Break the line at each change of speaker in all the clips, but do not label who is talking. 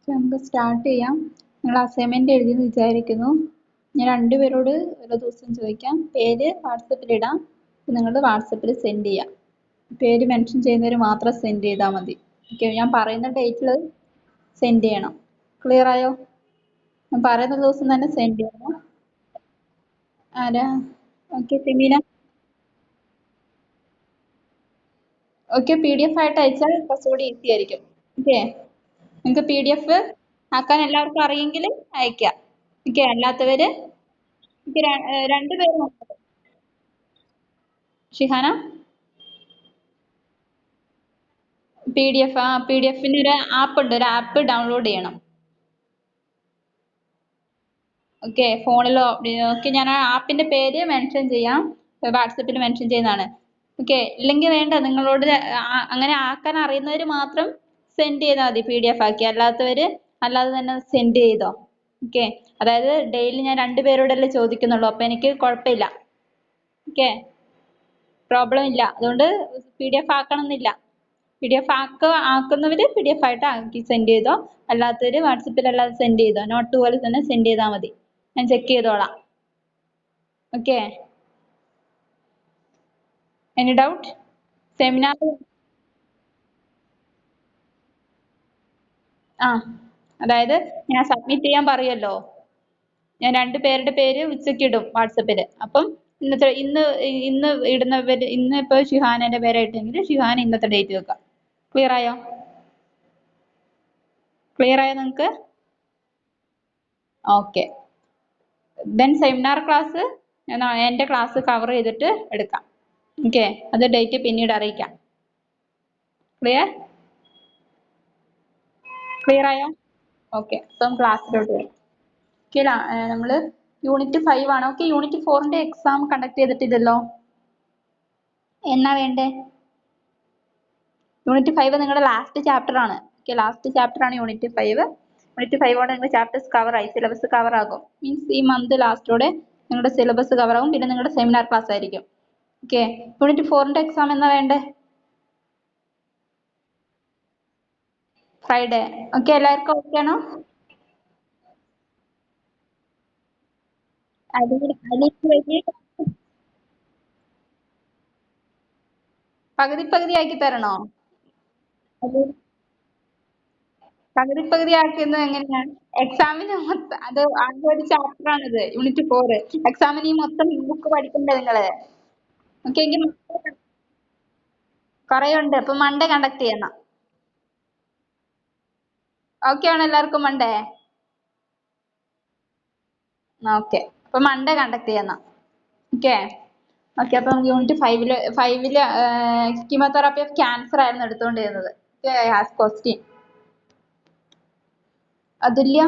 നമുക്ക് സ്റ്റാർട്ട് ചെയ്യാം. നിങ്ങൾ അസൈൻമെന്റ് എഴുതിയെന്ന് വിചാരിക്കുന്നു. ഞാൻ രണ്ടുപേരോട് ഓരോ ദിവസം ചോദിക്കാം. പേര് വാട്സപ്പിൽ ഇടാം. നിങ്ങൾ വാട്സപ്പിൽ സെൻഡ് ചെയ്യാം. പേര് മെൻഷൻ ചെയ്യുന്നവർ മാത്രം സെൻഡ് ചെയ്താൽ മതി. ഓക്കെ, ഞാൻ പറയുന്ന ഡേറ്റിൽ സെൻഡ് ചെയ്യണം. ക്ലിയർ ആയോ? ഞാൻ പറയുന്ന ദിവസം തന്നെ സെൻഡ് ചെയ്യണം. ആരാ? ഓക്കെ, സെമീന. ഓക്കെ, PDF ആയിട്ട് അയച്ചാൽ കുറച്ചുകൂടി ഈസി ആയിരിക്കും. ഓക്കെ, നിങ്ങൾക്ക് PDF ആക്കാൻ എല്ലാവർക്കും അറിയെങ്കിൽ അയക്കാം. ഓക്കെ, അല്ലാത്തവര് രണ്ടുപേരും. ഷിഹാന, PDF-ന് ഒരു ആപ്പ് ഉണ്ട്. ഒരു ആപ്പ് ഡൗൺലോഡ് ചെയ്യണം. ഓക്കെ, ഫോണിലോ. ഓക്കെ, ഞാൻ ആ ആപ്പിന്റെ പേര് മെൻഷൻ ചെയ്യാം. വാട്സപ്പിൽ മെൻഷൻ ചെയ്യുന്നതാണ്. ഓക്കെ, ഇല്ലെങ്കിൽ വേണ്ട, നിങ്ങളോട് അങ്ങനെ ആക്കാൻ അറിയുന്നവർ മാത്രം സെൻഡ് ചെയ്താൽ മതി. PDF ആക്കി. അല്ലാതെ തന്നെ സെൻഡ് ചെയ്തോ. ഓക്കെ, അതായത് ഡെയിലി ഞാൻ രണ്ടുപേരോടല്ലേ ചോദിക്കുന്നുള്ളൂ. അപ്പൊ എനിക്ക് കുഴപ്പമില്ല. ഓക്കെ, പ്രോബ്ലം ഇല്ല. അതുകൊണ്ട് PDF ആക്കണമെന്നില്ല. PDF ആക്കുന്നവര് PDF ആയിട്ട് ആക്കി സെൻഡ് ചെയ്തോ. അല്ലാത്തവര് വാട്സപ്പിൽ അല്ലാതെ സെൻഡ് ചെയ്തോ. നോട്ട് പോലെ തന്നെ സെൻഡ് ചെയ്താൽ മതി. ഞാൻ ചെക്ക് ചെയ്തോളാം. Okay, any doubt? സെമിനാർ അതായത് ഞാൻ സബ്മിറ്റ് ചെയ്യാൻ പറയുമല്ലോ. ഞാൻ രണ്ടുപേരുടെ പേര് ഉച്ചയ്ക്ക് ഇടും വാട്സപ്പിൽ. അപ്പം ഇന്ന് ഇടുന്നവര്, ഇന്ന് ഇപ്പോൾ ഷിഹാനന്റെ പേരായിട്ടെങ്കിൽ ഷിഹാൻ ഇന്നത്തെ ഡേറ്റ് വെക്കാം. ക്ലിയർ ആയോ? ക്ലിയർ ആയോ നിങ്ങൾക്ക്? ഓക്കെ, ദെൻ സെമിനാർ ക്ലാസ് ഞാൻ എൻ്റെ ക്ലാസ് കവർ ചെയ്തിട്ട് എടുക്കാം. ഓക്കെ, അത് ഡേറ്റ് പിന്നീട് അറിയിക്കാം. ക്ലിയർ? ക്ലിയർ ആയോ? ഓക്കെ, അപ്പം ക്ലാസ്സിലോട്ട് വരാം. ഓക്കെ, നമ്മൾ യൂണിറ്റ് 5 ആണ്. ഓക്കെ, യൂണിറ്റ് 4ന്റെ എക്സാം കണ്ടക്ട് ചെയ്തിട്ടില്ലല്ലോ. എന്നാ വേണ്ടേ? യൂണിറ്റ് 5 നിങ്ങളുടെ ലാസ്റ്റ് ചാപ്റ്റർ ആണ്. ഓക്കെ, ലാസ്റ്റ് ചാപ്റ്റർ ആണ് യൂണിറ്റ് 5. യൂണിറ്റ് 5ഓടെ നിങ്ങളുടെ ചാപ്റ്റേഴ്സ് കവർ ആയി, സിലബസ് കവർ ആകും. മീൻസ് ഈ മന്ത് ലാസ്റ്റോടെ നിങ്ങളുടെ സിലബസ് കവർ ആകും. പിന്നെ നിങ്ങളുടെ സെമിനാർ ക്ലാസ് ആയിരിക്കും. ഓക്കെ, യൂണിറ്റ് 4ന്റെ എക്സാം എന്നാ വേണ്ടേ? ഫ്രൈഡേ. ഓക്കെ, എല്ലാവർക്കും ഓക്കെ ആണോ? പകുതി പകുതി ആക്കി തരണോ? പകുതി ആക്കുന്നത് എങ്ങനെയാണ്? എക്സാമിന് മൊത്തം അത് ആകെ ഒരു ചാപ്റ്റർ ആണിത്, യൂണിറ്റ് 4. എക്സാമിന് ഈ മൊത്തം ബുക്ക് പഠിക്കണ്ടേ നിങ്ങള്? ഓക്കെ, എങ്കിൽ കുറെ ഉണ്ട്. അപ്പൊ മൺഡേ കണ്ടക്ട് ചെയ്യണം. ഓക്കെ ആണോ എല്ലാവർക്കും മൺഡേ? ഓക്കെ, അപ്പൊ മൺഡേ കണ്ടക്ട് ചെയ്യണം. ഓക്കെ. ഓക്കെ, അപ്പൊ യൂണിറ്റ് 5ല് കീമോതെറാപ്പി ഓഫ് ക്യാൻസർ ആയിരുന്നു എടുത്തുകൊണ്ടിരുന്നത്. ക്വസ്റ്റ്യൻ അതുല്യ,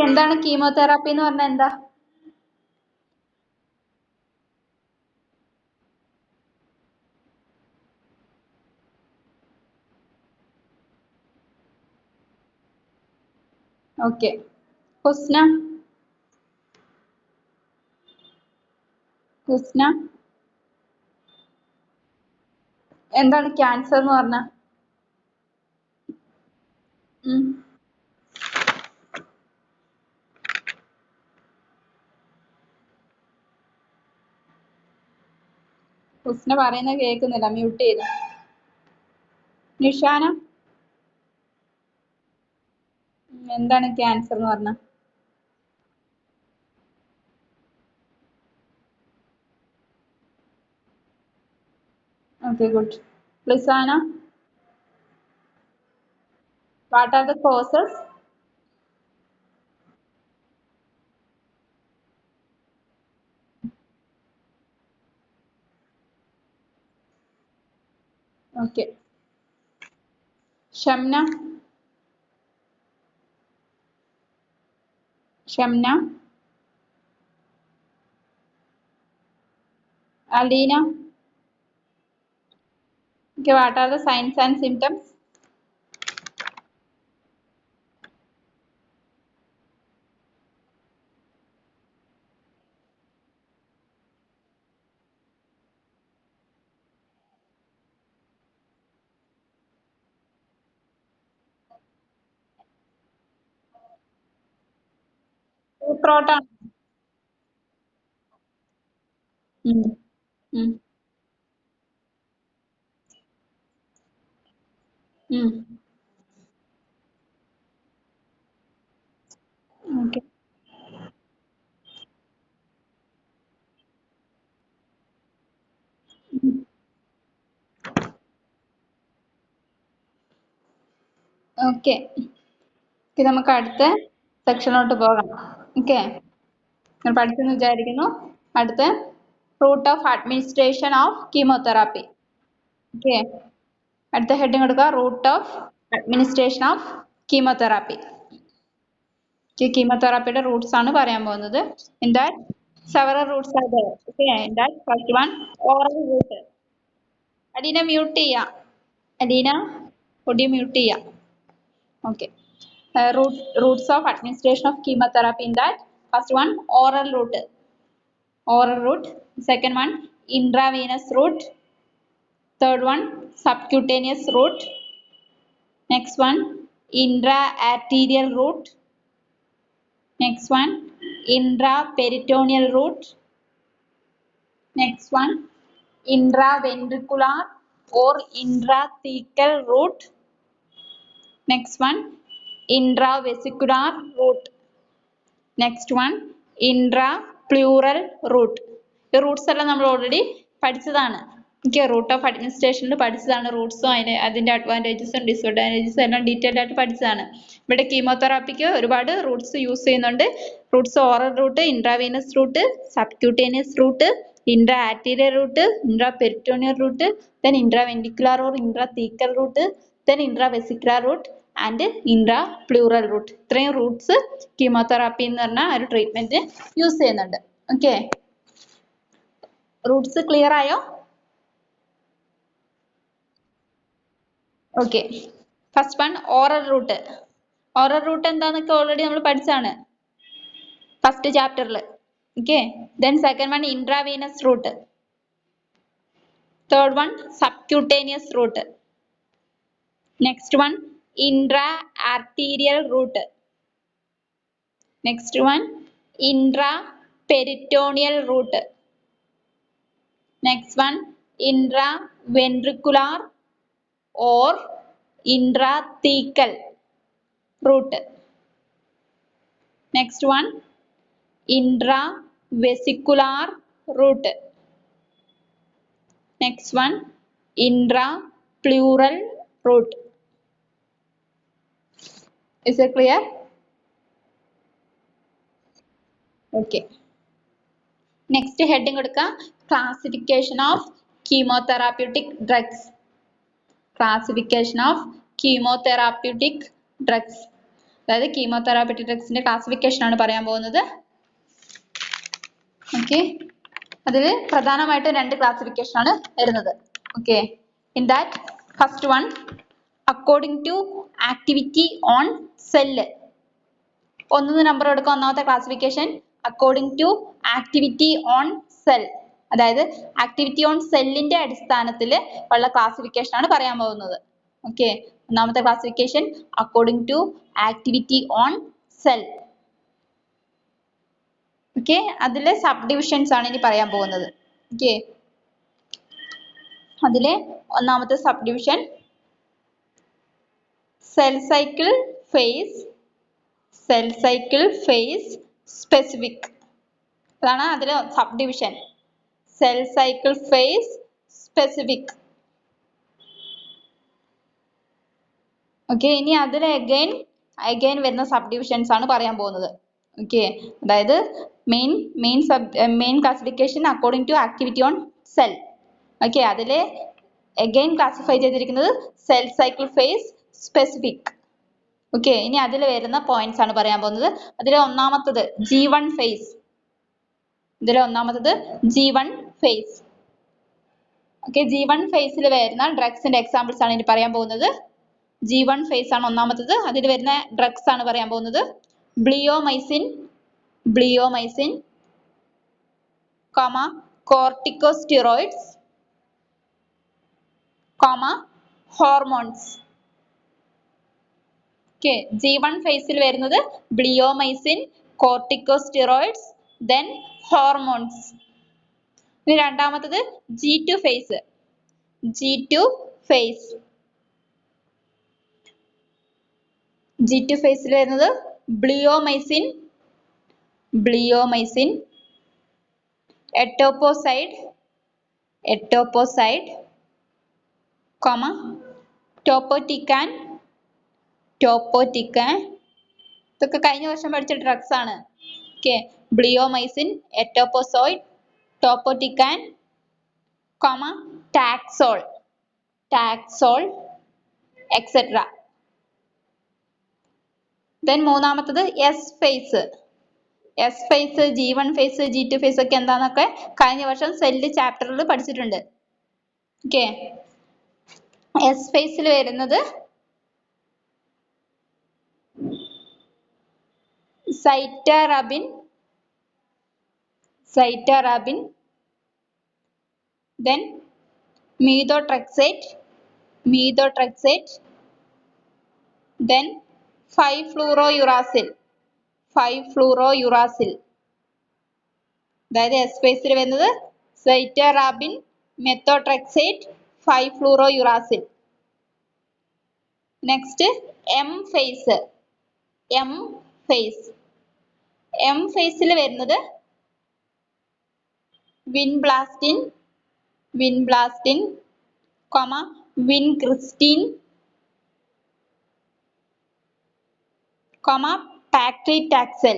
എന്താണ് കീമോതെറാപ്പി എന്ന് പറഞ്ഞാൽ എന്താ? ഓക്കെ, ഹുസ്ന എന്താണ് ക്യാൻസർ എന്ന് പറഞ്ഞ? ഹുസ്ന പറയുന്നത് കേൾക്കുന്നില്ല, മ്യൂട്ട് ചെയ്തു. നിഷാന, എന്താണ് ക്യാൻസർ എന്ന് പറഞ്ഞ? Okay, good. Lisana, what are the causes? Okay. Shamna, Aleena, okay, what are the signs and symptoms? Throat ആണ്. ഓക്കെ. ഓക്കെ, നമുക്ക് അടുത്ത സെക്ഷനിലോട്ട് പോകാം. ഓക്കെ, ഞാൻ പഠിച്ചെന്ന് വിചാരിക്കുന്നു. അടുത്ത route of administration of chemotherapy. Okay, അടുത്ത ഹെഡിങ് കൊടുക്കുക, route of administration of chemotherapy. കീമോതെറാപ്പിയുടെ റൂട്ട്സ് ആണ് പറയാൻ പോകുന്നത്. In that several roots are there. Okay, in that first one, oral route. Aleena mute ചെയ്യാം. അലീന ഒടി മ്യൂട്ട് ചെയ്യാം. Okay. Routes of administration of chemotherapy. In that first one, oral route. Oral route. Second one, intravenous route. Third one, subcutaneous route. Next one, intra-arterial route. Next one, intraperitoneal route. Next one, intraventricular or intrathecal route. Next one, intravesicular route. Next one, intrapleural route. ഈ Roots എല്ലാം നമ്മൾ already പഠിച്ചതാണ്. Okay, root of അഡ്മിനിസ്ട്രേഷനിൽ പഠിച്ചതാണ്. റൂട്ട്സും അതിന്റെ അഡ്വാൻറ്റേജസും ഡിസ്അഡ്വാൻറ്റേജസും എല്ലാം detailed ആയിട്ട് പഠിച്ചതാണ്. ഇവിടെ കീമോതെറാപ്പിക്ക് ഒരുപാട് റൂട്ട്സ് യൂസ് ചെയ്യുന്നുണ്ട്. Routes oral route, intravenous route, subcutaneous route, intra-arterial route, intraperitoneal route, then intraventricular or intrathecal route, then intravesicular route and intrapleural route. ഇത്രയും റൂട്ട്സ് കീമോതെറാപ്പി എന്ന് പറഞ്ഞ ഒരു ട്രീറ്റ്മെന്റ് യൂസ് ചെയ്യുന്നുണ്ട്. ഓക്കെ, റൂട്ട്സ് ക്ലിയർ ആയോ? Okay, first one oral route. Oral route എന്താന്നൊക്കെ already നമ്മൾ പഠിച്ചാണ് first ചാപ്റ്ററിൽ. Okay, then second one, intravenous route. Third one, subcutaneous route. Next one, intra-arterial route. Next one, intraperitoneal route. Next one, intraventricular or intrathecal route. Next one, intravesicular route. Next one, intrapleural route. Is it clear? Okay. Next heading കൊടുക്കുക, classification of chemotherapeutic drugs. Classification of chemotherapeutic drugs. അതായത് chemotherapeutic ഡ്രഗ്സിന്റെ classification ആണ് പറയാൻ പോകുന്നത്. Okay, അതിൽ പ്രധാനമായിട്ടും രണ്ട് classification ആണ് വരുന്നത്. Okay, in that first one, according to activity on cell. ഒന്നത് നമ്പർ എടുക്കുക. ഒന്നാമത്തെ classification according to activity on cell. അതായത് ആക്ടിവിറ്റി ഓൺ സെല്ലിന്റെ അടിസ്ഥാനത്തിൽ ഉള്ള ക്ലാസിഫിക്കേഷൻ ആണ് പറയാൻ പോകുന്നത്. ഓക്കെ, ഒന്നാമത്തെ classification according to activity on cell. Okay, അതിലെ സബ് ഡിവിഷൻസ് ആണ് ഇനി പറയാൻ പോകുന്നത്. ഓക്കെ, അതിലെ ഒന്നാമത്തെ sub division cell cycle phase. Cell cycle phase specific, അതാണ് അതിലെ sub division. Cell cycle phase specific. Okay, ഇനി അതിൽ അഗൈൻ വരുന്ന സബ് ഡിവിഷൻസ് ആണ് പറയാൻ പോകുന്നത്. ഓക്കെ, അതായത് main classification according to activity on cell. Okay, അതിലെ അഗൈൻ ക്ലാസിഫൈ ചെയ്തിരിക്കുന്നത് cell cycle phase specific. Okay, ഇനി അതിൽ വരുന്ന പോയിന്റ്സ് ആണ് പറയാൻ പോകുന്നത്. അതിലെ ഒന്നാമത്തത് G1 ഫേസ്. ഇതിലെ ഒന്നാമത്തത് G1 ഫേസ്. ഓക്കെ, G1 ഫേസിൽ വരുന്ന ഡ്രഗ്സിന്റെ എക്സാമ്പിൾസ് ആണ് ഇനി പറയാൻ പോകുന്നത്. G1 ഫേസ് ആണ് ഒന്നാമത്തത്. അതിൽ വരുന്ന ഡ്രഗ്സ് ആണ് പറയാൻ പോകുന്നത്. ബ്ലിയോമൈസിൻ, കോർട്ടിക്കോസ്റ്റീറോയിഡ്സ്, ഹോർമോൺസ്. ഓക്കെ, G1 ഫേസിൽ വരുന്നത് ബ്ലിയോമൈസിൻ, corticosteroids, then hormones. ഇനി രണ്ടാമത്തത് G2 phase. G2 phase. G2 phase ൽ വരുന്നത് bleomycin, etoposide, topotecan. ഇതൊക്കെ കഴിഞ്ഞ വർഷം പഠിച്ച ഡ്രഗ്സ് ആണ്. Okay, bleomycin, etoposide, topotecan, taxol, etc. Then മൂന്നാമത്തത് S phase. S phase, G1 phase, G2 phase ഒക്കെ എന്താന്നൊക്കെ കഴിഞ്ഞ വർഷം സെല്ല് ചാപ്റ്ററിൽ പഠിച്ചിട്ടുണ്ട്. ഓക്കെ, S phase ൽ വരുന്നത് cytarabine, then methotrexate, then 5-fluorouracil. അതായത് S phase ൽ വരുന്നത് cytarabine, methotrexate, 5-fluorouracil. Next M phase. M phase ൽ വരുന്നത് vinblastine, vincristine, paclitaxel.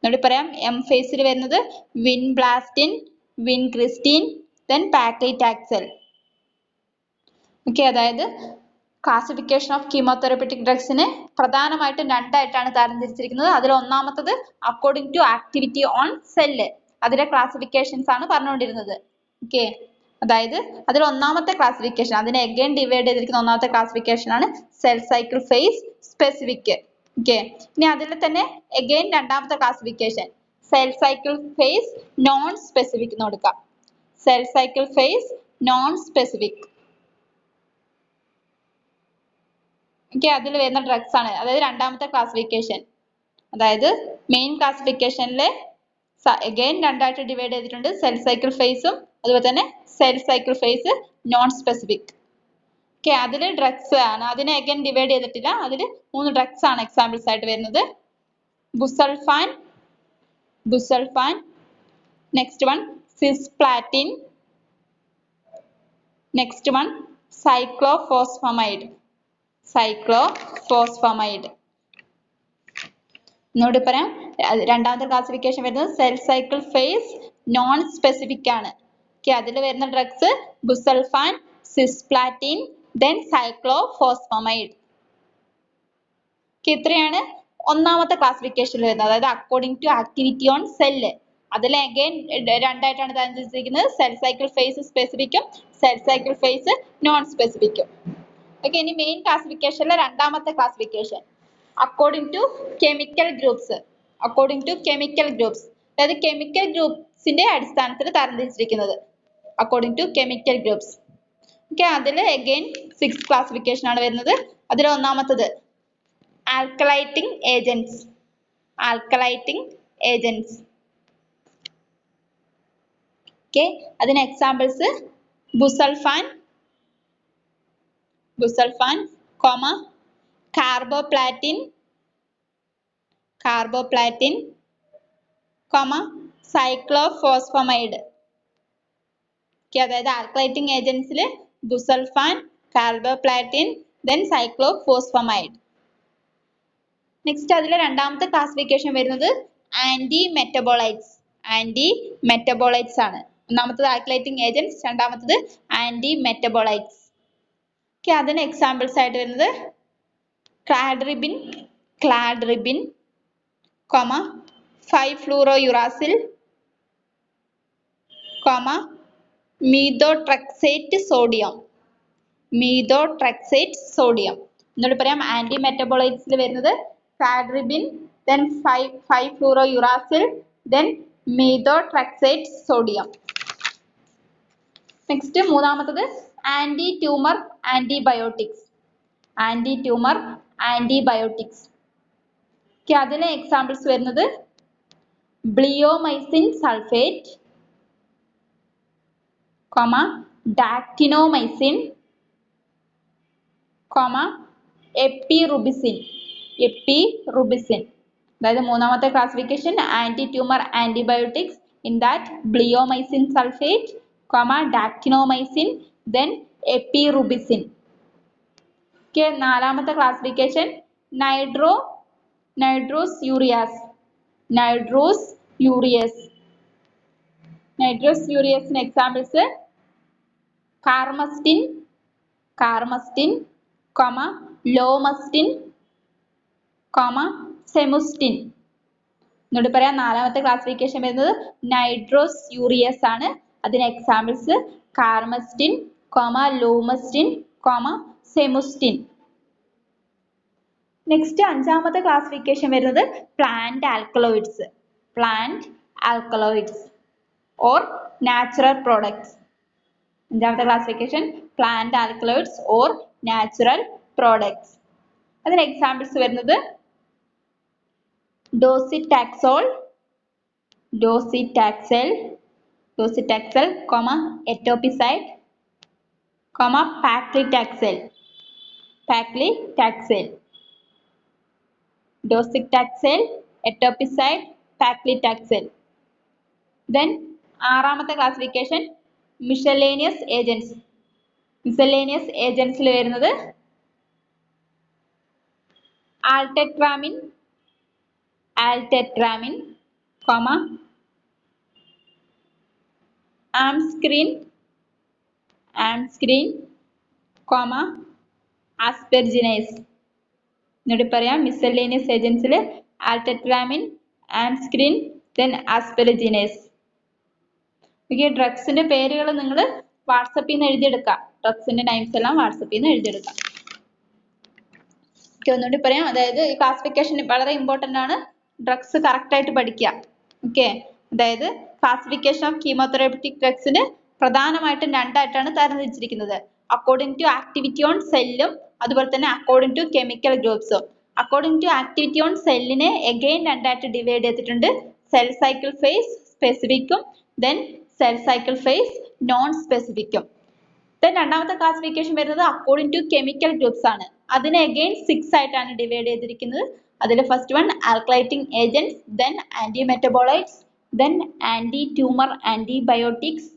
എന്നോട് പറയാം, M phase ൽ വരുന്നത് vinblastine, vincristine, then paclitaxel. Okay, അതായത് ക്ലാസിഫിക്കേഷൻ ഓഫ് കീമോതെറാപ്യൂട്ടിക് ഡ്രഗ്സിനെ പ്രധാനമായിട്ടും രണ്ടായിട്ടാണ് തരംതിരിച്ചിരിക്കുന്നത്. അതിൽ ഒന്നാമത്തത് according to activity on cell, അതിലെ ക്ലാസിഫിക്കേഷൻസ് ആണ് പറഞ്ഞുകൊണ്ടിരുന്നത്. ഓക്കെ, അതായത് അതിൽ ഒന്നാമത്തെ ക്ലാസിഫിക്കേഷൻ, അതിനെ അഗൈൻ ഡിവൈഡ് ചെയ്തിരിക്കുന്ന ഒന്നാമത്തെ ക്ലാസിഫിക്കേഷൻ ആണ് cell cycle phase specific. Okay, ഇനി അതിൽ തന്നെ അഗൈൻ രണ്ടാമത്തെ classification cell cycle phase non specific എന്ന് കൊടുക്കാം. Cell cycle phase non specific. Okay, അതിൽ വരുന്ന ഡ്രഗ്സ് ആണ്, അതായത് രണ്ടാമത്തെ ക്ലാസിഫിക്കേഷൻ. അതായത് മെയിൻ ക്ലാസിഫിക്കേഷനിലെ അഗൈൻ രണ്ടായിട്ട് ഡിവൈഡ് ചെയ്തിട്ടുണ്ട്, സെൽ സൈക്കിൾ ഫേസും അതുപോലെ തന്നെ cell cycle phase non specific. Okay, അതിൽ ഡ്രഗ്സ് ആണ്, അതിനെ അഗൈൻ ഡിവൈഡ് ചെയ്തിട്ടില്ല. അതിൽ 3 ഡ്രഗ്സ് ആണ് എക്സാമ്പിൾസ് ആയിട്ട് വരുന്നത്. Busulfan, next one cisplatin, next one cyclophosphamide. എന്നോട് പറയാം, രണ്ടാമത്തെ ക്ലാസിഫിക്കേഷൻ വരുന്നത് cell cycle phase non specific ആണ്. ഓക്കെ, അതിൽ വരുന്ന drugs busulfan, cisplatin, then cyclophosphamide. ഇത്രയാണ് ഒന്നാമത്തെ ക്ലാസിഫിക്കേഷനിൽ വരുന്നത്, അതായത് according to activity on cell. അതിൽ അഗൈൻ രണ്ടായിട്ടാണ് തരംതിരിച്ചിരിക്കുന്നത്, സെൽ സൈക്കിൾ ഫേസ് സ്പെസിഫിക്കും സെൽ സൈക്കിൾ ഫേസ് നോൺ സ്പെസിഫിക്കും. ഓക്കെ, ഇനി മെയിൻ ക്ലാസിഫിക്കേഷനിലെ രണ്ടാമത്തെ classification according to chemical groups. അതായത് കെമിക്കൽ ഗ്രൂപ്പ്സിന്റെ അടിസ്ഥാനത്തിൽ തരംതിരിച്ചിരിക്കുന്നത് according to chemical groups. Okay, അതിൽ അഗൈൻ 6 ക്ലാസിഫിക്കേഷൻ ആണ് വരുന്നത്. അതിൽ ഒന്നാമത്തത് ആൽക്കലൈറ്റിംഗ് ഏജന്റ്സ്. ഓക്കെ, അതിന് എക്സാമ്പിൾസ് ബുസൾഫാൻ, കാർബോപ്ലാറ്റിൻ, സൈക്ലോഫോസ്ഫമൈഡ്. ഓക്കെ, അതായത് ആൽക്കലൈറ്റിംഗ് ഏജന്റ്സിൽ ബുസൾഫാൻ, കാർബോപ്ലാറ്റിൻ, then സൈക്ലോഫോസ്ഫമൈഡ്. നെക്സ്റ്റ് അതിലെ രണ്ടാമത്തെ ക്ലാസിഫിക്കേഷൻ വരുന്നത് ആന്റി മെറ്റബോളൈറ്റ്സ് ആണ്. ഒന്നാമത്തത് ആൽക്കലൈറ്റിംഗ് ഏജന്റ്സ്, രണ്ടാമത്തത് ആന്റി മെറ്റബോളൈറ്റ്സ്. ഓക്കെ, അതിന് എക്സാമ്പിൾസ് ആയിട്ട് വരുന്നത് ക്ലാഡ്രിബിൻ, 5-fluorouracil, methotrexate sodium. എന്നോട് പറയാം, ആന്റി മെറ്റബോളൈറ്റ്സിൽ വരുന്നത് cladribine, then 5-fluorouracil, then methotrexate sodium. Next മൂന്നാമത്തത് ആന്റി ട്യൂമർ ആന്റിബയോട്ടിക്സ്. അതിലെ എക്സാമ്പിൾസ് വരുന്നത് ബ്ലിയോമൈസിൻ സൾഫേറ്റ്, ഡാക്ടിനോമൈസിൻ, എപ്പിറുബിസിൻ. അതായത് മൂന്നാമത്തെ classification anti tumour antibiotics in that bleomycin sulphate, dactinomycin, then epirubicin. നാലാമത്തെ ക്ലാസിഫിക്കേഷൻ നൈട്രോസ് യൂറിയസിന് എക്സാമ്പിൾസ് കാർമസ്റ്റിൻ, ലോമസ്റ്റിൻ, സെമുസ്റ്റിൻ. എന്നോട് പറയാം, നാലാമത്തെ ക്ലാസിഫിക്കേഷൻ വരുന്നത് നൈട്രോസ് യൂറിയസ് ആണ്. അതിന് examples carmustine, lomustine, semustine. Next അഞ്ചാമത്തെ ക്ലാസിഫിക്കേഷൻ വരുന്നത് plant alkaloids or natural products. അഞ്ചാമത്തെ classification plant alkaloids or natural products. അതിന് എക്സാമ്പിൾസ് വരുന്നത് docetaxel, etoposide, paclitaxel. Docetaxel, etoposide, paclitaxel. Then ആറാമത്തെ ക്ലാസിഫിക്കേഷൻ മിസലേനിയസ് ഏജന്റ്സിൽ വരുന്നത് ആൾടെട്രാമിൻ, ആംസ്ക്രീൻ, ആസ്പെർജിനേസ്. എന്നോട് പറയാം, മിസലേനിയസ് ഏജന്റ്സിൽ ആൾടെട്രാമിൻ, ആംസ്ക്രീൻ, then ആസ്പെർജിനേസ്. ഡ്രഗ്സിന്റെ പേരുകൾ നിങ്ങൾ വാട്സപ്പിൽ നിന്ന് എഴുതിയെടുക്കാം. ഡ്രഗ്സിന്റെ നൈംസ് എല്ലാം വാട്സപ്പിൽ നിന്ന് എഴുതിയെടുക്കാം. ഒന്നുകൂടി പറയാം, അതായത് ഈ ക്ലാസിഫിക്കേഷൻ വളരെ ഇമ്പോർട്ടന്റ് ആണ്. ഡ്രഗ്സ് കറക്റ്റ് ആയിട്ട് പഠിക്കുക. അതായത് ക്ലാസിഫിക്കേഷൻ ഓഫ് കീമോതെറാപ്യൂട്ടിക് ഡ്രഗ്സിന് പ്രധാനമായിട്ടും രണ്ടായിട്ടാണ് തരംതിരിച്ചിരിക്കുന്നത്. അക്കോർഡിംഗ് ടു ആക്ടിവിറ്റി ഓൺ സെല്ലും അതുപോലെ തന്നെ അക്കോർഡിംഗ് ടു കെമിക്കൽ ഗ്രൂപ്പ്സും. അക്കോർഡിംഗ് ടു ആക്ടിവിറ്റി ഓൺ സെല്ലിനെ എഗെയിൻ രണ്ടായിട്ട് ഡിവൈഡ് ചെയ്തിട്ടുണ്ട്. സെൽ സൈക്കിൾ ഫേസ് സ്പെസിഫിക്കും then cell cycle phase non സ്പെസിഫിക്കും. then രണ്ടാമത്തെ ക്ലാസിഫിക്കേഷൻ വരുന്നത് അക്കോർഡിംഗ് ടു കെമിക്കൽ ഗ്രൂപ്പ്സ് ആണ്. അതിനെ അഗെയിൻ 6 ആയിട്ടാണ് ഡിവൈഡ് ചെയ്തിരിക്കുന്നത്. അതിൽ first one alkylating agents, then anti metabolites, then anti tumour antibiotics,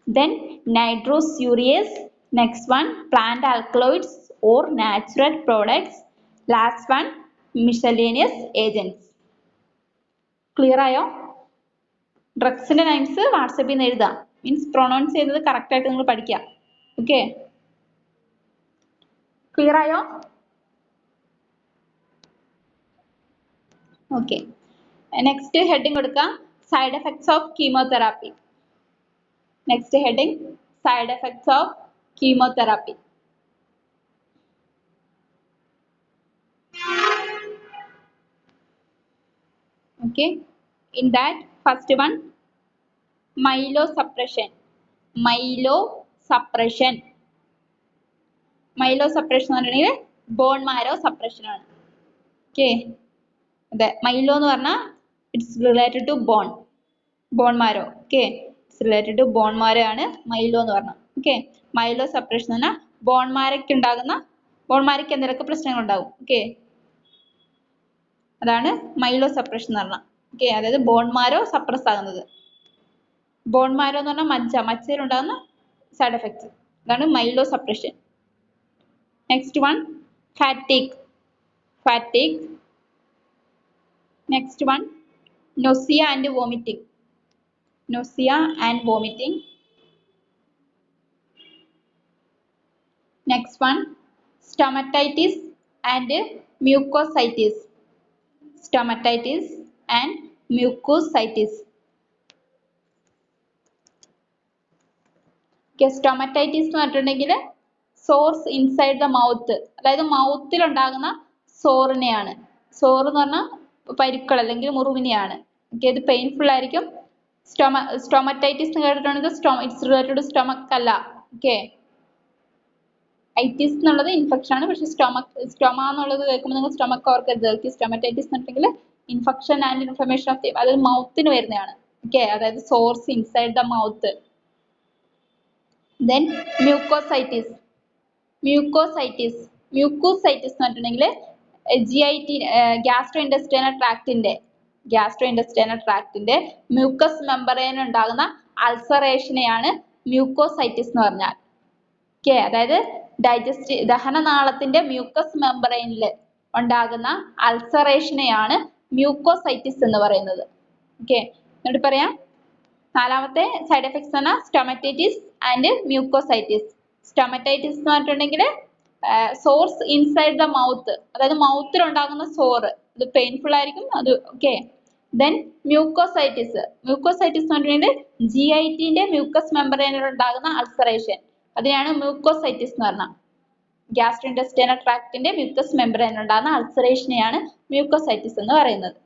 then nitrosoureas, next one plant alkaloids or natural products, last one miscellaneous agents. Clear ആയോ? ഡ്രഗ്സിന്റെ names വാട്സപ്പിൽ നിന്ന് എഴുതാം. Means pronounce ചെയ്യുന്നത് correct ആയിട്ട് നിങ്ങൾ പഠിക്കുക. ഓക്കെ, ക്ലിയർ ആയോ? Okay, next heading കൊടുക്കാം, side effects of chemotherapy. Next heading side effects of chemotherapy. Okay, in that first one myelosuppression എന്ന് പറഞ്ഞിട്ടുണ്ടെങ്കിൽ ബോൺ മാരോ സപ്രഷൻ ആണ്. ഓക്കെ, അതെ, മൈലോ എന്ന് പറഞ്ഞാൽ it's related to bone marrow. Okay, it's related to bone marrow ആണ് myelo എന്ന് പറഞ്ഞാൽ. Okay, Milo suppression എന്ന് പറഞ്ഞാൽ ബോൺ മാരയ്ക്ക് എന്തൊക്കെ പ്രശ്നങ്ങൾ ഉണ്ടാവും. ഓക്കെ, അതാണ് മൈലോ സപ്രഷൻ എന്ന് പറഞ്ഞാൽ. ഓക്കെ, അതായത് ബോൺ മാരോ സപ്രസ് ആകുന്നത്. ബോൺ മാരോ എന്ന് പറഞ്ഞാൽ മജ്ജയിൽ ഉണ്ടാകുന്ന സൈഡ് എഫക്ട്സ്. അതാണ് Milo suppression. Next one ഫാറ്റിക്. Next one nausea and vomiting. Next one stomatitis and mucositis. Stomatitis എന്ന് പറഞ്ഞിട്ടുണ്ടെങ്കിൽ സോർസ് ഇൻസൈഡ് ദ മൗത്ത്, അതായത് മൗത്തിൽ ഉണ്ടാകുന്ന സോറിനെയാണ്. സോർ എന്ന് പറഞ്ഞാൽ പരുക്കൾ അല്ലെങ്കിൽ മുറിവിനെയാണ്. ഓക്കെ, ഇത് പെയിൻഫുൾ ആയിരിക്കും. സ്റ്റൊമറ്റൈറ്റിസ് എന്ന് കേട്ടിട്ടുണ്ടെങ്കിൽ ഇറ്റ്സ് റിലേറ്റഡ് ടു സ്റ്റൊമക്ക് അല്ല. ഓക്കെ, ഐറ്റിസ് എന്നുള്ളത് ഇൻഫെക്ഷൻ ആണ്. പക്ഷെ സ്റ്റൊമ എന്നുള്ളത് കേൾക്കുമ്പോൾ നിങ്ങൾ സ്റ്റൊമക്ക് ഓർക്കരുത്. സ്റ്റൊമറ്റൈറ്റിസ് എന്നുണ്ടെങ്കിൽ infection and inflammation of the, അതായത് മൗത്തിന് വരുന്നതാണ്. ഓക്കെ, അതായത് sores inside the mouth. Then mucositis. Mucositis എന്ന് പറഞ്ഞിട്ടുണ്ടെങ്കിൽ GIT ഗ്യാസ്ട്രോ ഇൻഡസ്ട്രിയൽ ട്രാക്റ്റിന്റെ മ്യൂക്കസ് മെമ്പറൈൻ ഉണ്ടാകുന്ന അൾസറേഷനെയാണ് മ്യൂക്കോസൈറ്റിസ് എന്ന് പറഞ്ഞാൽ. ഓക്കെ, അതായത് ദഹനനാളത്തിന്റെ മ്യൂക്കസ് മെമ്പറൈനിൽ ഉണ്ടാകുന്ന അൾസറേഷനെയാണ് മ്യൂക്കോസൈറ്റിസ് എന്ന് പറയുന്നത്. ഓക്കെ, എന്നിട്ട് പറയാം. നാലാമത്തെ സൈഡ് എഫക്ട്സ് ആണ് സ്റ്റൊമറ്റൈറ്റിസ് ആൻഡ് മ്യൂക്കോസൈറ്റിസ്. സ്റ്റൊമറ്റൈറ്റിസ് എന്ന് പറഞ്ഞിട്ടുണ്ടെങ്കിൽ സോർസ് ഇൻസൈഡ് ദ മൗത്ത്, അതായത് മൗത്തിൽ ഉണ്ടാകുന്ന സോറ്, അത് പെയിൻഫുൾ ആയിരിക്കും അത്. ഓക്കെ, ദെൻ മ്യൂക്കോസൈറ്റിസ് എന്ന് പറഞ്ഞിട്ടുണ്ടെങ്കിൽ GITന്റെ മ്യൂക്കസ് മെമ്പറൈനിൽ ഉണ്ടാകുന്ന അൾസറേഷൻ, അതിനാണ് മ്യൂക്കോസൈറ്റിസ് എന്ന് പറഞ്ഞാൽ. ഗ്യാസ്ട്രോ ഇൻഡസ്ട്രിയൽ ട്രാക്റ്റിന്റെ മ്യൂക്കസ് മെമ്പറൈനിൽ ഉണ്ടാകുന്ന അൾസറേഷനെയാണ് മ്യൂക്കോസൈറ്റിസ് എന്ന് പറയുന്നത്.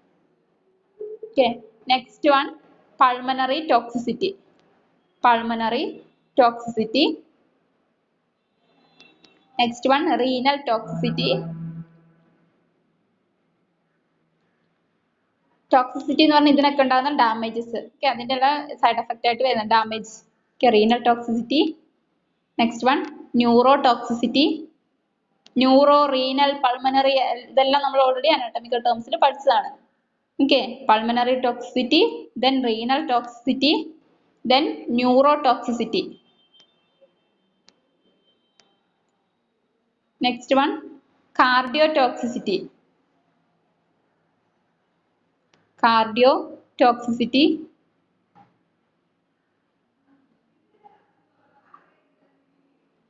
Okay, next one pulmonary toxicity. Next one renal toxicity. Toxicity എന്ന് പറഞ്ഞാൽ ഇതിനൊക്കെ ഉണ്ടാകുന്ന ഡാമേജസ്. ഓക്കെ, അതിൻ്റെ ഉള്ള സൈഡ് എഫക്റ്റ് ആയിട്ട് വരുന്ന damage. Okay, renal toxicity. Next one neuro toxicity. Neuro, renal, pulmonary ഇതെല്ലാം നമ്മൾ ഓൾറെഡി അനാട്ടമിക്കൽ ടേംസിൽ പഠിച്ചതാണ്. Okay, pulmonary toxicity, then renal toxicity, then neuro toxicity. Next one cardio toxicity.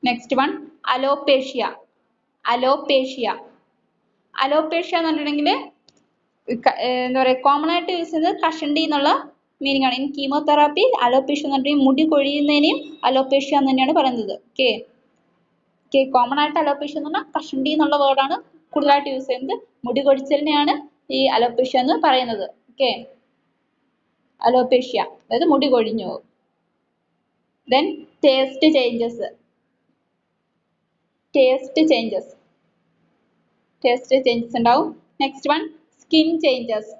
Next one alopecia. Alopecia എന്ന് പറഞ്ഞിട്ടുണ്ടെങ്കിൽ എന്താ പറയുക, common ആയിട്ട് use ചെയ്യുന്നത് കഷണ്ടി എന്നുള്ള മീനിങ് ആണ്. ഇൻ കീമോതെറാപ്പി അലോപേഷ്യ എന്ന് പറഞ്ഞിട്ടുണ്ടെങ്കിൽ മുടി കൊഴിയുന്നതിനെയും അലോപേഷ്യ എന്ന് തന്നെയാണ് പറയുന്നത്. ഓക്കെ, കോമൺ ആയിട്ട് അലോപേഷ്യ എന്ന് പറഞ്ഞാൽ കഷണ്ടി എന്നുള്ള വേർഡാണ് കൂടുതലായിട്ട് യൂസ് ചെയ്യുന്നത്. മുടി കൊഴിച്ചലിനെയാണ് ഈ അലോപേഷ്യ എന്ന് പറയുന്നത്. ഓക്കെ, അലോപേഷ്യ അതായത് മുടി കൊഴിഞ്ഞു പോകും. ദെൻ ടേസ്റ്റ് ചേഞ്ചസ് ഉണ്ടാവും. Next one skin changes.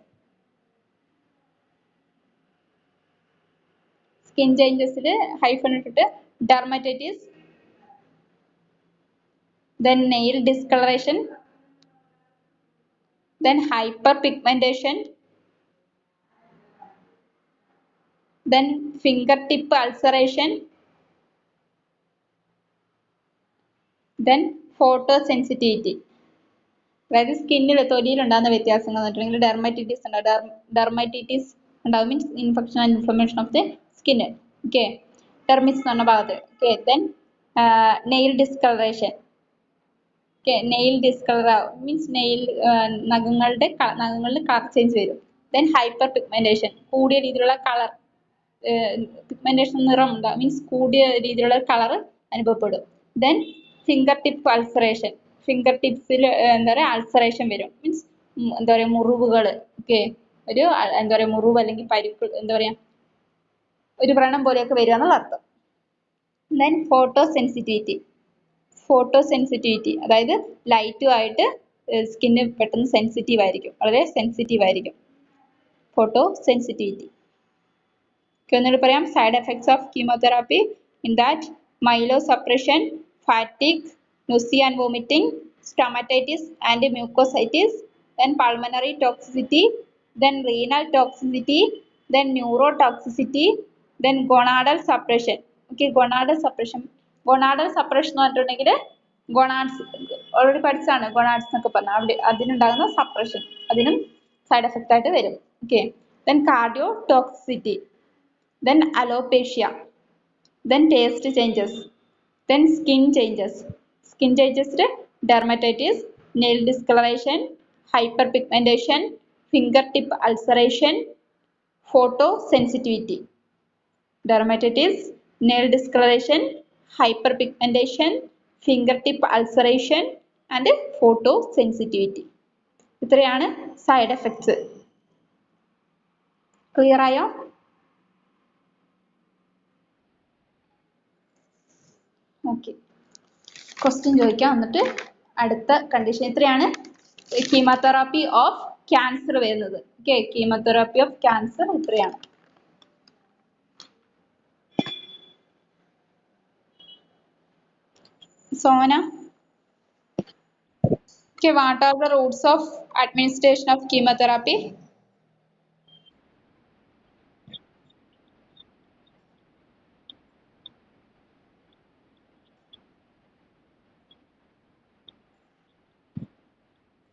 Hyphen ഇട്ടിട്ട് dermatitis, then nail discoloration, then hyperpigmentation, then fingertip ulceration, then photosensitivity. അതായത് സ്കിന്നിൽ, തൊലിയിൽ ഉണ്ടാകുന്ന വ്യത്യാസങ്ങൾ എന്ന് വെച്ചിട്ടുണ്ടെങ്കിൽ ഡെർമറ്റൈറ്റിസ് ഉണ്ടാവും, means infection and inflammation of the skin. Okay, dermis എന്ന് പറഞ്ഞ ഭാഗത്ത്. Okay, then nail discolouration. Okay, nail discolour means നഖങ്ങളിൽ കളർ ചേഞ്ച് വരും. ദെൻ ഹൈപ്പർ പിഗ്മെന്റേഷൻ, കൂടിയ രീതിയിലുള്ള കളർ, പിഗ്മെന്റേഷൻ നിറം ഉണ്ടാകും, മീൻസ് കൂടിയ രീതിയിലുള്ള കളർ അനുഭവപ്പെടും. Then finger tip ulceration. Finger ടിപ്സിൽ എന്താ പറയുക, അൾസറേഷൻ വരും, മീൻസ് എന്താ പറയുക, മുറിവുകൾ. ഓക്കെ, ഒരു എന്താ പറയുക, മുറിവ് അല്ലെങ്കിൽ പരിക്ക്, എന്താ പറയുക, ഒരു വ്രണം പോലെയൊക്കെ വരിക എന്നുള്ള അർത്ഥം. ദെൻ ഫോട്ടോസെൻസിറ്റിവിറ്റി, അതായത് ലൈറ്റുമായിട്ട് സ്കിന്ന് പെട്ടെന്ന് സെൻസിറ്റീവ് ആയിരിക്കും, വളരെ സെൻസിറ്റീവ് ആയിരിക്കും. ഫോട്ടോസെൻസിറ്റിവിറ്റി. ഒന്നുകൂടി പറയാം. Side effects of chemotherapy in that myelosuppression, fatigue, nausea and vomiting, stomatitis and mucositis, then pulmonary toxicity, then renal toxicity, then neurotoxicity, then gonadal suppression. Okay, gonadal suppression എന്ന് പറഞ്ഞിട്ടുണ്ടെങ്കിൽ gonads already പഠിച്ചാണ്. Gonads എന്നൊക്കെ പറഞ്ഞാൽ അവിടെ അതിനുണ്ടാകുന്ന suppression, അതിനും side effect ആയിട്ട് വരും. Okay, then cardio toxicity, then alopecia, then taste changes, then skin changes. Dermatitis, nail discoloration, hyperpigmentation, fingertip ulceration, photosensitivity. Dermatitis, nail discoloration, hyperpigmentation, fingertip ulceration and photosensitivity. ഇത്രയാണ് side effects. Clear ആയോ? Okay. Question ചോദിക്കാം. എന്നിട്ട് അടുത്ത condition എത്രയാണ്? Chemotherapy of cancer വരുന്നത്. Okay, chemotherapy of cancer എത്രയാണ്? Sona, okay, what are the routes of administration of chemotherapy?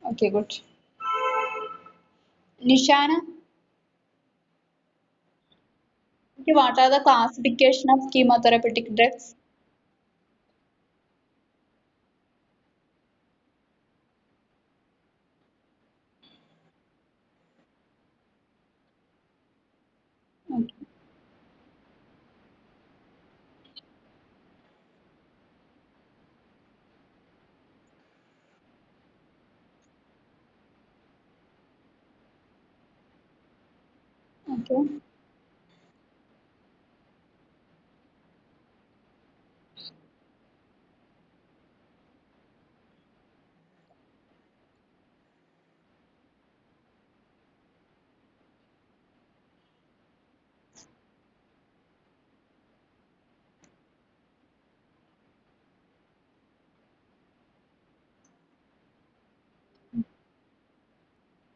Okay, good. Nishana, okay, what are the classification of chemotherapeutic drugs? Okay. Okay.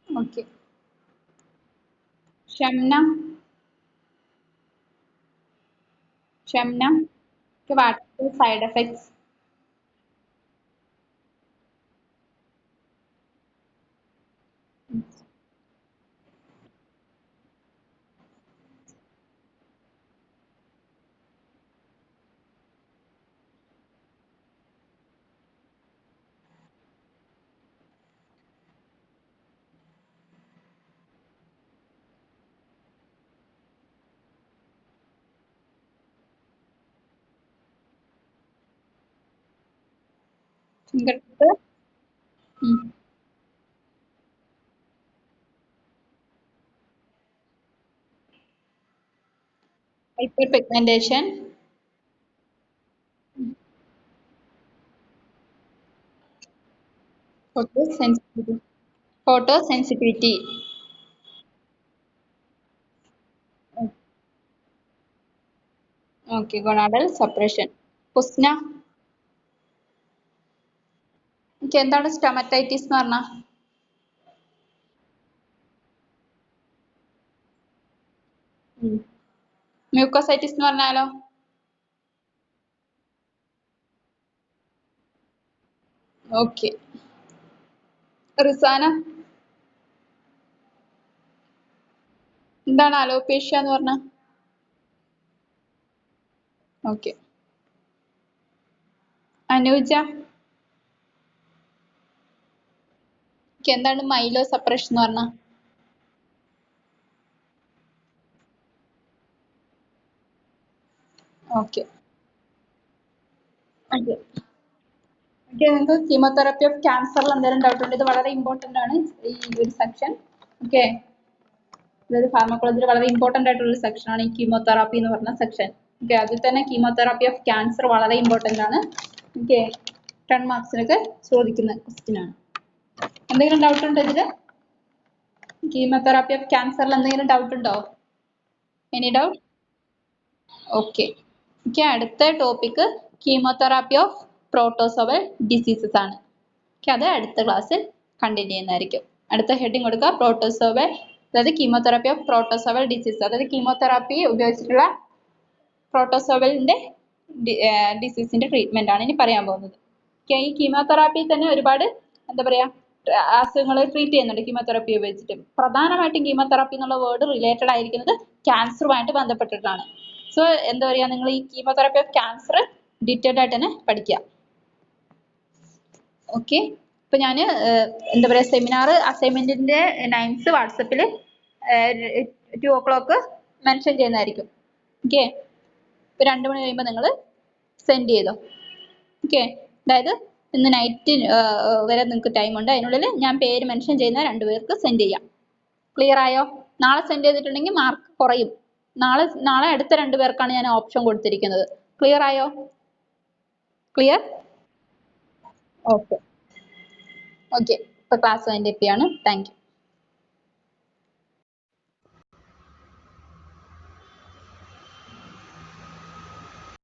Okay. Shamna, Shamna, okay, what are the side effects? Fingertip, hyperpigmentation, photosensitivity, photosensitivity. Okay, gonadal suppression. Husna, okay, എന്താണ് stomatitis എന്ന് പറഞ്ഞാ? മ്യൂക്കോസൈറ്റിസ് എന്ന് പറഞ്ഞാലോ? Okay. Rizana, എന്താണ് alopecia എന്ന് പറഞ്ഞ? Okay. Anuja, എന്താണ് Milo suppression എന്ന് പറഞ്ഞ? ഓക്കെ. ഓക്കെ. നിങ്ങൾക്ക് കീമോതെറാപ്പി ഓഫ് ക്യാൻസറിൽ എന്തെങ്കിലും ഡൗട്ട് ഉണ്ട്? ഇത് വളരെ ഇമ്പോർട്ടന്റ് ആണ് ഈ ഒരു സെക്ഷൻ. ഓക്കെ, അതായത് ഫാർമക്കോളജിയിൽ വളരെ ഇമ്പോർട്ടന്റ് ആയിട്ടുള്ള ഒരു സെക്ഷൻ ആണ് ഈ കീമോതെറാപ്പി എന്ന് പറഞ്ഞ സെക്ഷൻ. ഓക്കെ, അതിൽ തന്നെ കീമോതെറാപ്പി ഓഫ് ക്യാൻസർ വളരെ ഇമ്പോർട്ടന്റ് ആണ്. ഓക്കെ, 10 മാർക്സിനൊക്കെ ചോദിക്കുന്ന ക്വസ്റ്റ്യൻ ആണ്. എന്തെങ്കിലും ഡൗട്ട് ഉണ്ടോ ഇതില്? കീമോതെറാപ്പി ഓഫ് ക്യാൻസറിൽ എന്തെങ്കിലും ഡൗട്ട് ഉണ്ടോ? Any doubt? ഓക്കെ. ഓക്കെ, അടുത്ത topic chemotherapy of protozoal diseases ആണ്. ഓക്കെ, അത് അടുത്ത ക്ലാസ്സിൽ കണ്ടിന്യൂ ചെയ്യുന്നതായിരിക്കും. അടുത്ത ഹെഡിങ് കൊടുക്കുക പ്രോട്ടോസോവൽ, അതായത് കീമോതെറാപ്പി ഓഫ് പ്രോട്ടോസോവൽ ഡിസീസ്, അതായത് കീമോതെറാപ്പി ഉപയോഗിച്ചിട്ടുള്ള പ്രോട്ടോസോവലിന്റെ ഡിസീസിന്റെ ട്രീറ്റ്മെന്റ് ആണ് ഇനി പറയാൻ പോകുന്നത്. ഈ കീമോതെറാപ്പി തന്നെ ഒരുപാട് എന്താ പറയാ അസുഖങ്ങൾ ട്രീറ്റ് ചെയ്യുന്നുണ്ട് കീമോതെറാപ്പി ഉപയോഗിച്ചിട്ട്. പ്രധാനമായിട്ടും കീമോതെറാപ്പി എന്നുള്ള വേർഡ് റിലേറ്റഡ് ആയിരിക്കുന്നത് ക്യാൻസറുമായിട്ട് ബന്ധപ്പെട്ടിട്ടാണ്. സോ എന്താ പറയാ, നിങ്ങൾ ഈ കീമോതെറാപ്പി ഓഫ് ക്യാൻസർ ഡീറ്റെയിൽഡ് ആയിട്ട് തന്നെ പഠിക്കുക. ഓക്കെ, ഇപ്പൊ ഞാൻ എന്താ പറയാ സെമിനാർ അസൈൻമെന്റിന്റെ 9th വാട്സപ്പിൽ 2 o'clock മെൻഷൻ ചെയ്യുന്നതായിരിക്കും. ഓക്കെ, ഇപ്പൊ 2 മണി കഴിയുമ്പോൾ നിങ്ങൾ സെൻഡ് ചെയ്തോ. ഓക്കെ, അതായത് ഇന്ന് നൈറ്റ് വരെ നിങ്ങൾക്ക് ടൈം ഉണ്ട്. അതിനുള്ളിൽ ഞാൻ പേര് മെൻഷൻ ചെയ്യുന്ന 2 പേർക്ക് സെൻഡ് ചെയ്യാം. ക്ലിയർ ആയോ? നാളെ സെൻഡ് ചെയ്തിട്ടുണ്ടെങ്കിൽ മാർക്ക് കുറയും. നാളെ അടുത്ത 2 പേർക്കാണ് ഞാൻ ഓപ്ഷൻ കൊടുത്തിരിക്കുന്നത്. ക്ലിയർ ആയോ? ക്ലിയർ? Okay okay. ഇപ്പോൾ ക്ലാസ് വൈൻഡപ്പ് ചെയ്യാണ്. Thank you.